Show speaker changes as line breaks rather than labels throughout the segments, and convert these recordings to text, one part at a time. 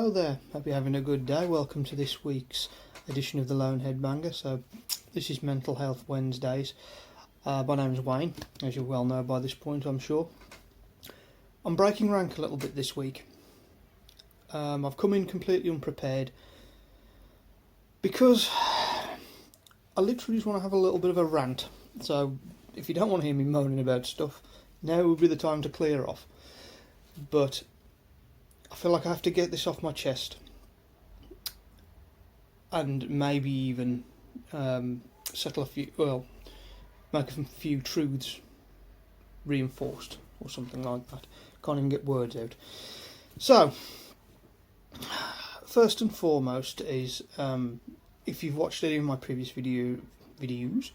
Hello there, hope you're having a good day. Welcome to this week's edition of the Lone Headbanger. So this is Mental Health Wednesdays. My name's Wayne, as you well know by this point, I'm sure. I'm breaking rank a little bit this week. I've come in completely unprepared because I literally just want to have a little bit of a rant. So if you don't want to hear me moaning about stuff, now would be the time to clear off. But I feel like I have to get this off my chest and maybe even settle make a few truths reinforced or something like that. Can't even get words out. So, first and foremost is, if you've watched any of my previous videos,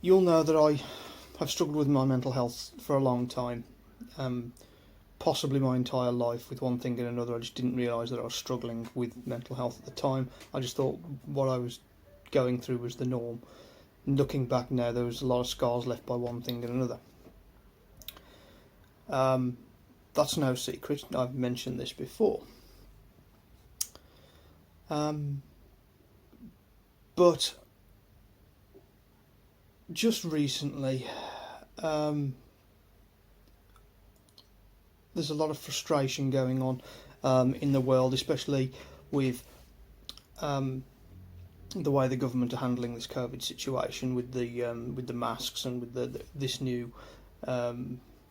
you'll know that I have struggled with my mental health for a long time. Possibly my entire life, with one thing and another. I just didn't realise that I was struggling with mental health at the time. I just thought what I was going through was the norm. And looking back now, there was a lot of scars left by one thing and another. That's no secret. I've mentioned this before. But just recently, there's a lot of frustration going on in the world, especially with the way the government are handling this COVID situation, with the masks and with this new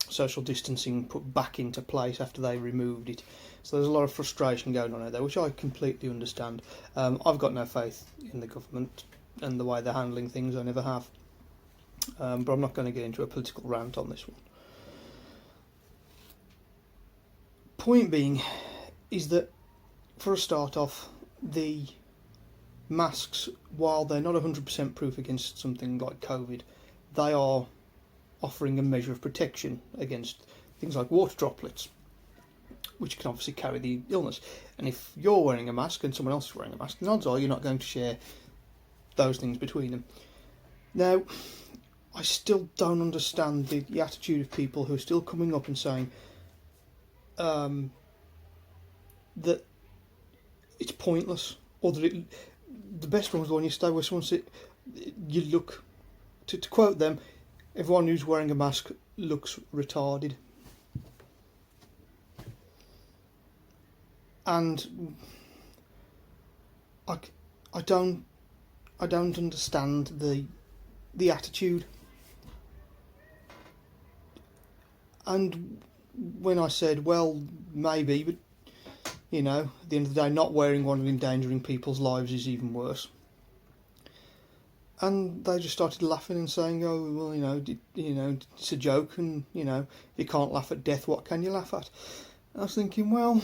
social distancing put back into place after they removed it. So there's a lot of frustration going on out there, which I completely understand. I've got no faith in the government and the way they're handling things. I never have. But I'm not going to get into a political rant on this one. Point being is that, for a start off, the masks, while they're not 100% proof against something like COVID, they are offering a measure of protection against things like water droplets, which can obviously carry the illness. And if you're wearing a mask and someone else is wearing a mask, the odds are you're not going to share those things between them. Now, I still don't understand the attitude of people who are still coming up and saying that it's pointless, or that the best one was the one you stay where someone said, you look, to quote them, everyone who's wearing a mask looks retarded. And I don't understand the attitude. And when I said, well, maybe, but, you know, at the end of the day, not wearing one and endangering people's lives is even worse. And they just started laughing and saying, oh, well, it's a joke, and, if you can't laugh at death, what can you laugh at? And I was thinking, well,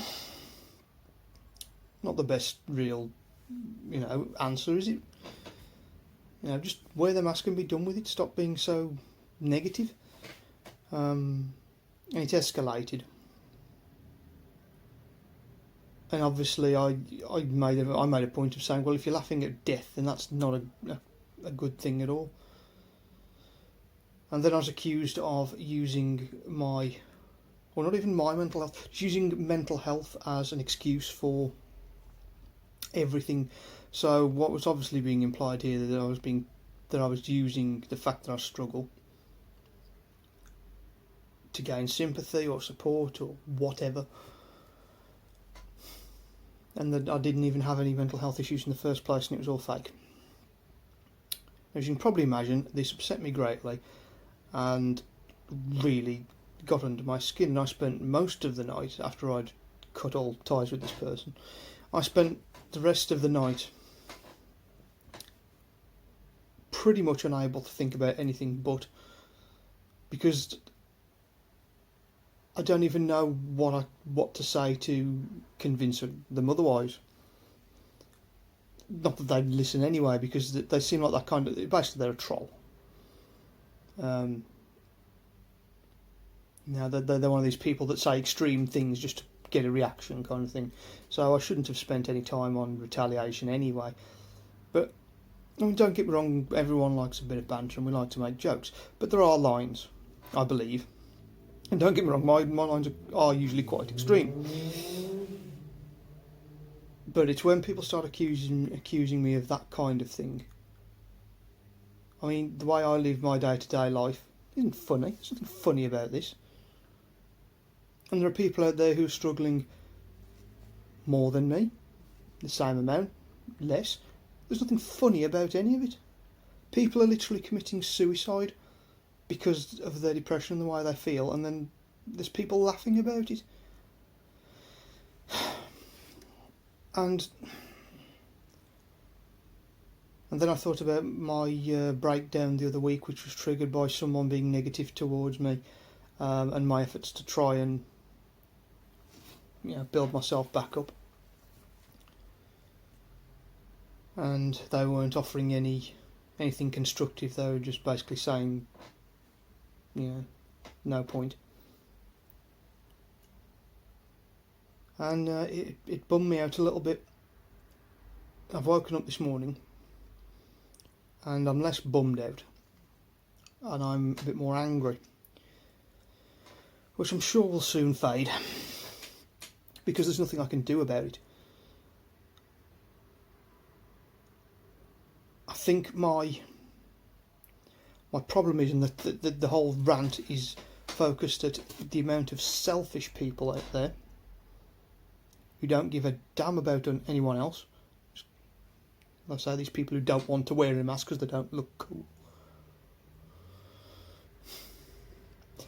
not the best real, answer, is it? Just wear the mask and be done with it. Stop being so negative. And it escalated, and obviously I made a point of saying, well, if you're laughing at death, then that's not a good thing at all. And then I was accused of using not even my mental health, just using mental health as an excuse for everything. So what was obviously being implied here, that I was using the fact that I struggle to gain sympathy or support or whatever, and that I didn't even have any mental health issues in the first place, and it was all fake. As you can probably imagine, this upset me greatly and really got under my skin, and I spent most of the night, after I'd cut all ties with this person, I spent the rest of the night pretty much unable to think about anything but, because I don't even know what to say to convince them otherwise. Not that they'd listen anyway, because they seem like that kind of... Basically, they're a troll. They're one of these people that say extreme things just to get a reaction, kind of thing. So I shouldn't have spent any time on retaliation anyway. But don't get me wrong, everyone likes a bit of banter and we like to make jokes. But there are lines, I believe. And don't get me wrong, my lines are usually quite extreme. But it's when people start accusing me of that kind of thing. I mean, the way I live my day-to-day life isn't funny. There's nothing funny about this. And there are people out there who are struggling more than me, the same amount, less. There's nothing funny about any of it. People are literally committing suicide because of their depression and the way they feel, and then there's people laughing about it. And then I thought about my breakdown the other week, which was triggered by someone being negative towards me, and my efforts to try and build myself back up. And they weren't offering anything constructive. They were just basically saying, no point. And it bummed me out a little bit. I've woken up this morning and I'm less bummed out, and I'm a bit more angry, which I'm sure will soon fade because there's nothing I can do about it. I think my problem is, and the whole rant is focused at the amount of selfish people out there who don't give a damn about anyone else. I say these people who don't want to wear a mask because they don't look cool.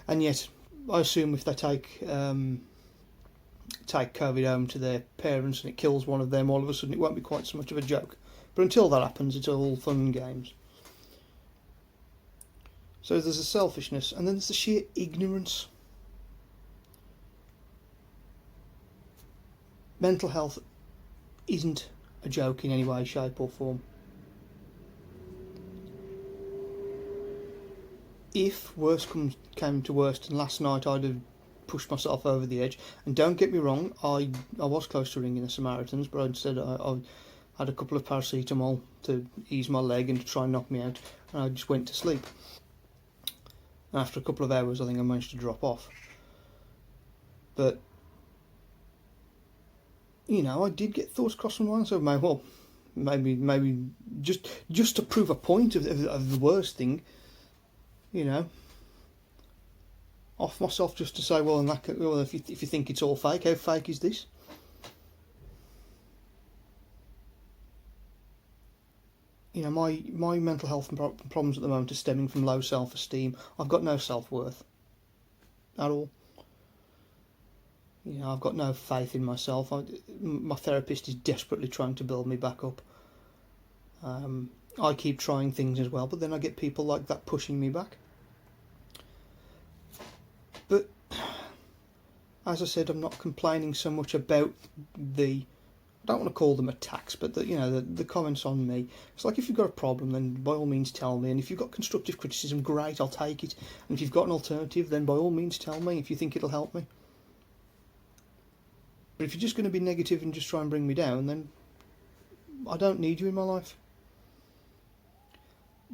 And yet, I assume if they take COVID home to their parents and it kills one of them, all of a sudden it won't be quite so much of a joke. But until that happens, it's all fun and games. So there's the selfishness, and then there's the sheer ignorance. Mental health isn't a joke in any way, shape or form. If worse came to worst, and last night I'd have pushed myself over the edge, and don't get me wrong, I was close to ringing the Samaritans, but instead I had a couple of paracetamol to ease my leg and to try and knock me out, and I just went to sleep. And after a couple of hours I think I managed to drop off. But I did get thoughts crossing my mind, so maybe just to prove a point of the worst thing, off myself just to say, if you think it's all fake, how fake is this? My mental health problems at the moment are stemming from low self-esteem. I've got no self-worth at all. I've got no faith in myself. My therapist is desperately trying to build me back up. I keep trying things as well, but then I get people like that pushing me back. But as I said, I'm not complaining so much about I don't want to call them attacks, but the comments on me. It's like, if you've got a problem, then by all means tell me. And if you've got constructive criticism, great, I'll take it. And if you've got an alternative, then by all means tell me if you think it'll help me. But if you're just going to be negative and just try and bring me down, then I don't need you in my life.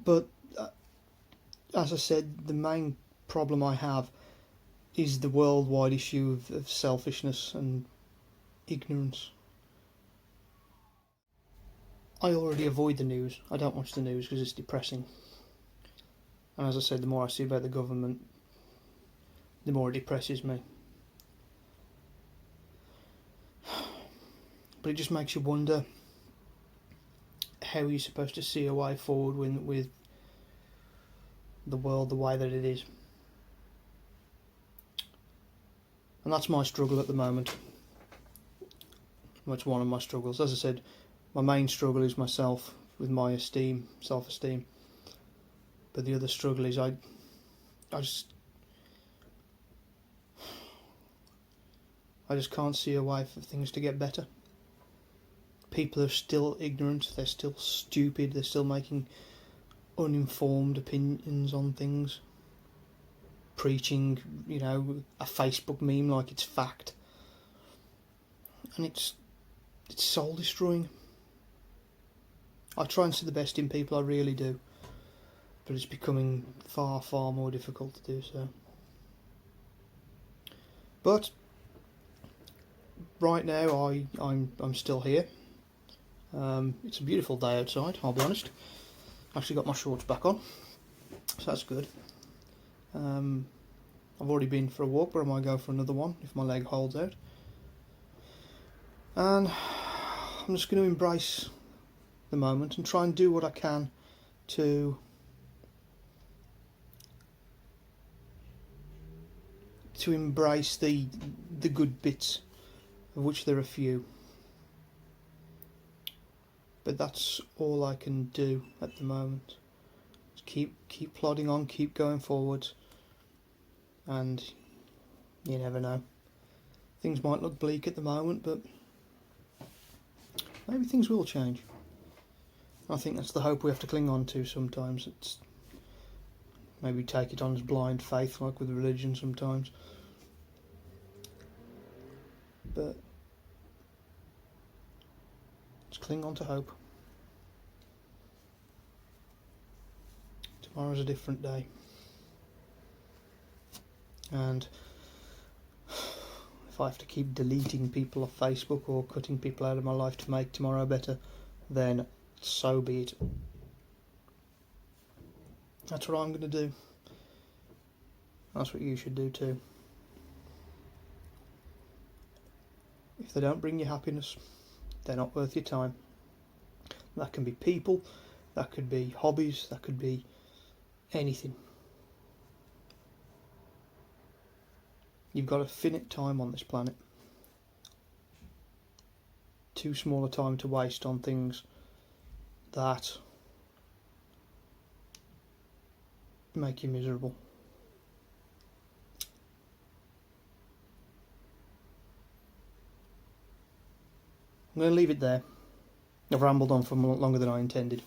But as I said, the main problem I have is the worldwide issue of selfishness and ignorance. I already avoid the news. I don't watch the news because it's depressing. And as I said, the more I see about the government, the more it depresses me. But it just makes you wonder how you're supposed to see a way forward with the world the way that it is. And that's my struggle at the moment. That's one of my struggles. As I said, my main struggle is myself, with my self-esteem. But the other struggle is I just can't see a way for things to get better. People are still ignorant, they're still stupid, they're still making uninformed opinions on things. Preaching, a Facebook meme like it's fact. And it's soul destroying. I try and see the best in people, I really do. But it's becoming far, far more difficult to do so. But right now I'm still here. It's a beautiful day outside, I'll be honest. Actually got my shorts back on, so that's good. I've already been for a walk, but I might go for another one if my leg holds out. And I'm just going to embrace the moment and try and do what I can to embrace the good bits, of which there are few. But that's all I can do at the moment. Just keep plodding on, keep going forward, and you never know. Things might look bleak at the moment, but maybe things will change. I think that's the hope we have to cling on to sometimes. It's maybe take it on as blind faith, like with religion sometimes. But just cling on to hope. Tomorrow's a different day. And if I have to keep deleting people off Facebook or cutting people out of my life to make tomorrow better, then so be it. That's what I'm going to do. That's what you should do too. If they don't bring you happiness, they're not worth your time. That can be people, that could be hobbies, that could be anything. You've got a finite time on this planet. Too small a time to waste on things that make you miserable. I'm going to leave it there. I've rambled on for longer than I intended.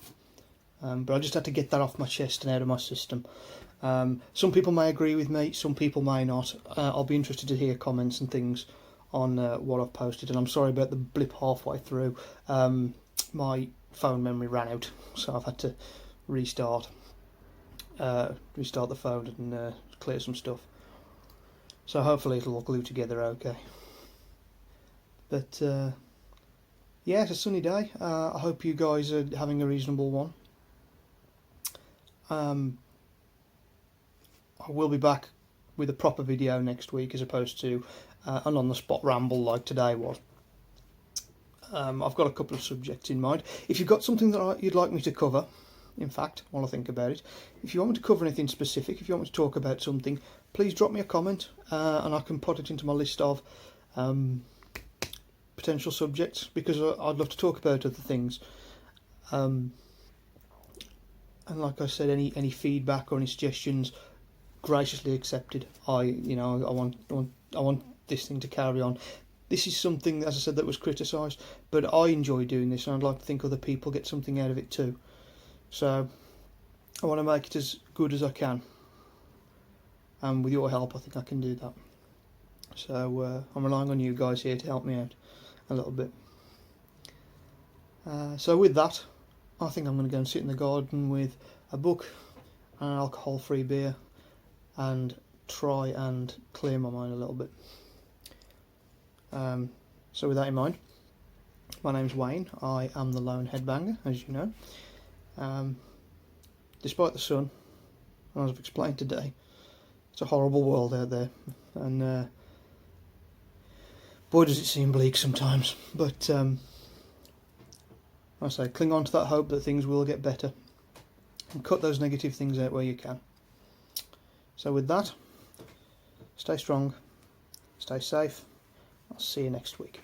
But I just had to get that off my chest and out of my system. Some people may agree with me, some people may not. I'll be interested to hear comments and things on what I've posted. And I'm sorry about the blip halfway through. My phone memory ran out, so I've had to restart the phone and clear some stuff. So hopefully it'll all glue together okay. But yeah, it's a sunny day. I hope you guys are having a reasonable one. I will be back with a proper video next week as opposed to an on-the-spot ramble like today was. I've got a couple of subjects in mind. If you've got something that you'd like me to cover, in fact, while I think about it, if you want me to cover anything specific, if you want me to talk about something, please drop me a comment and I can put it into my list of potential subjects, because I'd love to talk about other things. And like I said, any feedback or any suggestions, graciously accepted. I want this thing to carry on. This is something, as I said, that was criticised, but I enjoy doing this, and I'd like to think other people get something out of it too. So I want to make it as good as I can, and with your help, I think I can do that. So I'm relying on you guys here to help me out a little bit. So with that, I think I'm going to go and sit in the garden with a book and an alcohol-free beer and try and clear my mind a little bit. So with that in mind, my name's Wayne. I am the lone headbanger, as you know. Despite the sun, as I've explained today, it's a horrible world out there, and boy does it seem bleak sometimes. But I say, cling on to that hope that things will get better, and cut those negative things out where you can. So with that, stay strong, stay safe. I'll see you next week.